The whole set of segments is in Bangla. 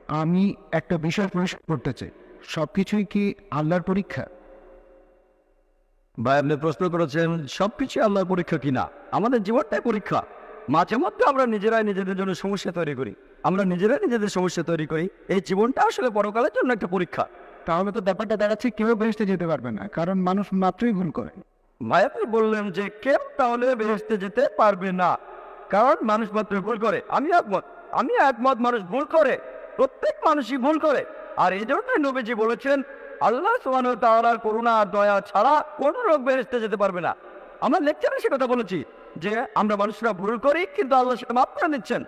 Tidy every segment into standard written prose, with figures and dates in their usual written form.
আমি একটা বিষয় পরিষ্কার করতে চাই, সবকিছুই কি আল্লাহর পরীক্ষা? ভাই, আপনি প্রশ্ন করেছেন সবকিছু আল্লাহর পরীক্ষা কিনা। আমাদের জীবনটাই পরীক্ষা। মাঝে মধ্যে আমরা নিজেরাই নিজেদের জন্য সমস্যা তৈরি করি, আমরা নিজেরাই নিজেদের সমস্যা তৈরি করি। এই জীবনটা আসলে পরকালের জন্য একটা পরীক্ষা। তাহলে তো ব্যাপারটা দাঁড়াচ্ছে কেউ বেহেশতে যেতে পারবে না, কারণ মানুষ মাত্রই ভুল করে। ভাই, আপনি বললেন যে কেউ তাহলে বেহেশতে যেতে পারবে না, কারণ মানুষ মাত্র ভুল করে। আমি একমত মানুষ ভুল করে, প্রত্যেক মানুষই ভুল করে। আর এই জন্যই নবীজি বলেছেন, আল্লাহ সুবহানাহু ওয়া তাআলার করুণা আর দয়া ছাড়া কোনো লোক বেহেশতে যেতে পারবে না। আমরা লেকচারে সে কথা বলেছি যে আমরা মানুষরা ভুল করি, কিন্তু আল্লাহ সেটা মাফ করে দিচ্ছেন।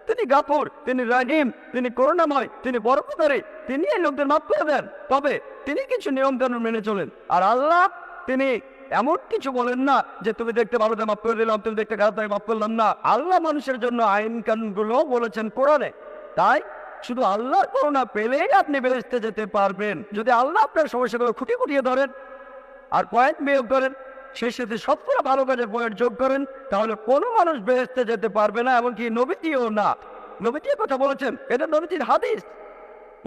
তিনি গাফুর, তিনি রাহিম, তিনি করুণাময়, তিনি বরকতকারী, তিনি এই লোকদের মাফ করে দেন। তবে তিনি কিছু নিয়ম কানুন মেনে চলেন। আর আল্লাহ তিনি এমন কিছু বলেন না যে তুমি দেখতে ভালো মাফ করে দিলাম, তুমি দেখতে খারাপ মাফ করলাম না। আল্লাহ মানুষের জন্য আইন কানুন গুলো বলেছেন কোরআনে। তাই শুধু আল্লাহর করুণা পেলেই আপনি বেহেশতে যেতে পারবেন। যদি আল্লাহ আপনার সমস্যাগুলো খুঁটিয়ে ধরেন আর পয়েন্ট বিয়োগ করেন, সেই সাথে সবগুলো ভালো কাজে পয়েন্ট যোগ করেন, তাহলে কোনো মানুষ বেহেশতে যেতে পারবে না, এমনকি নবীজিও না। নবীজি কথা বলেছেন, এটা নবীজির হাদিস।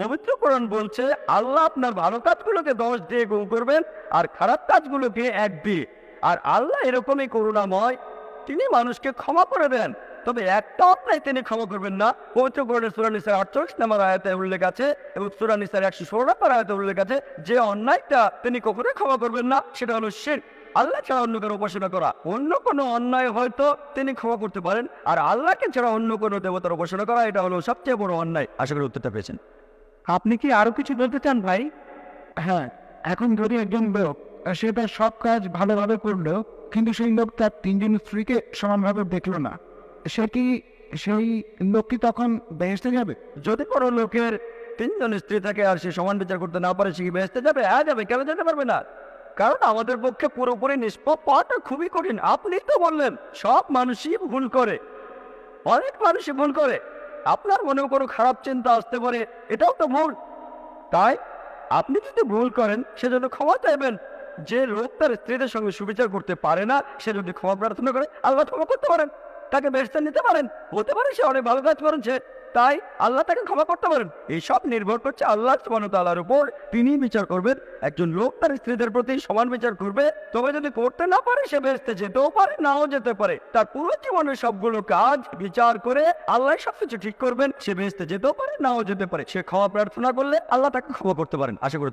পবিত্র কোরআন বলছে আল্লাহ আপনার ভালো কাজগুলোকে 10 দিয়ে গুণ করবেন আর খারাপ কাজগুলোকে 1 দিয়ে। আর আল্লাহ এরকমই করুণাময়, তিনি মানুষকে ক্ষমা করে দেন। তবে একটা অন্যায় তিনি ক্ষমা করবেন না। পবিত্র কোরআনের সূরা নিসার 48 নম্বর আয়াতে উল্লেখ আছে এবং সূরা নিসার 116 নম্বর আয়াতে উল্লেখ আছে যে অন্যায়টা তিনি কখনোই ক্ষমা করবেন না, সেটা হলো শিরক, আল্লাহ ছাড়া অন্য কারো উপাসনা করা। অন্য কোনো অন্যায় হয়তো তিনি ক্ষমা করতে পারেন, আর আল্লাহকে ছাড়া অন্য কোনো দেবতার উপাসনা করা, এটা হলো সবচেয়ে বড় অন্যায়। আশা করি উত্তরটা পেয়েছেন। আপনি কি আরো কিছু বলতে চান ভাই? হ্যাঁ, এখন যদি একজন লোক সে তার সব কাজ ভালোভাবে করলো, কিন্তু সেই লোক তার 3জন স্ত্রীকে সমানভাবে দেখলো না, সেই লোক কি তখন বেহেশতে যাবে? যদি কোনো লোকের 3জন স্ত্রী থাকে আর সে সমান বিচার করতে না পারে, সে কি বেহেশতে যাবে? হ্যাঁ যাবে। কেন যেতে পারবে না? কারণ আমাদের পক্ষে পুরোপুরি নিষ্পাপ পাওয়াটা খুবই কঠিন। আপনি তো বললেন সব মানুষই ভুল করে, অনেক মানুষই ভুল করে। আপনার মনেও কোনো খারাপ চিন্তা আসতে পারে, এটাও তো ভুল। তাই আপনি যদি ভুল করেন সেজন্য ক্ষমা চাইবেন। যে লোক তার স্ত্রীদের সঙ্গে সুবিচার করতে পারে না, সে যদি ক্ষমা প্রার্থনা করে আল্লাহ ক্ষমা করতে পারেন, তাকে বেহেশতে নিতে পারেন। হতে পারে সে অনেক ভালো কাজ করেছে, তাই আল্লাহ তাকে ক্ষমা করতে পারেন। এইসব নির্ভর করছে আল্লাহ সুবহানাহু ওয়া তাআলার উপর। তিনি বিচার করবেন। একজন লোক তার স্ত্রীদের প্রতি সমান বিচার করবে, তবে যদি করতে না পারে সে বেহেশতে যেতেও পারে, নাও যেতে পারে। তার পুরো জীবনের সবগুলো কাজ বিচার করে আল্লাহ সবকিছু ঠিক করবেন। সে বেহেশতে যেতেও পারে, নাও যেতে পারে। সে ক্ষমা প্রার্থনা করলে আল্লাহ তাকে ক্ষমা করতে পারেন। আশা করি